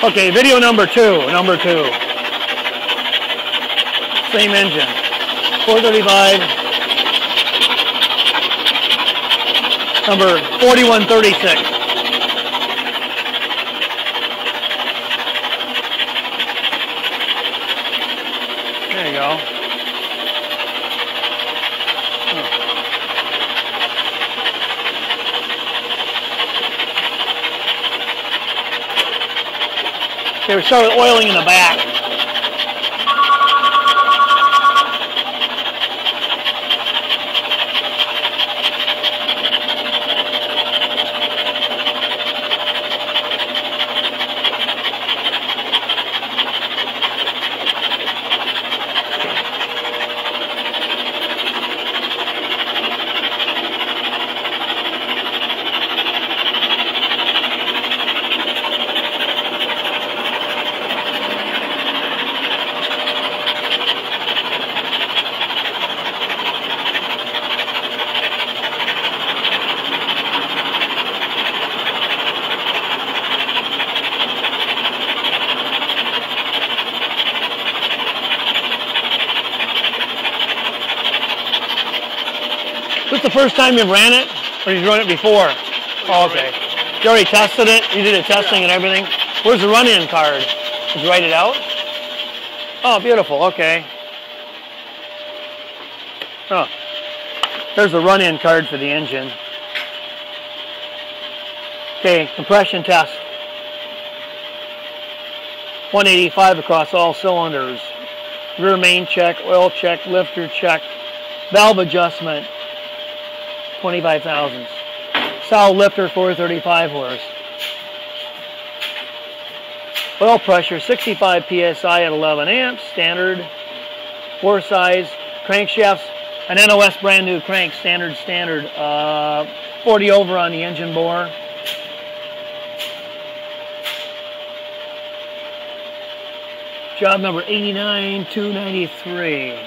Okay, video number two. Same engine. 435. Number 4136. There you go. Okay, we start with oiling in the back. Is this the first time you've ran it? Or you've run it before? Oh, okay. You already tested it? You did the testing and everything? Where's the run-in card? Did you write it out? Oh, beautiful. Okay. Oh. There's the run-in card for the engine. Okay, compression test. 185 across all cylinders. Rear main check, oil check, lifter check, valve adjustment. 25 thousandths. Solid lifter, 435 horse. Oil pressure, 65 psi at 11 amps, standard. Bore size, crankshafts, an NOS brand new crank, standard. 40 over on the engine bore. Job number 89293.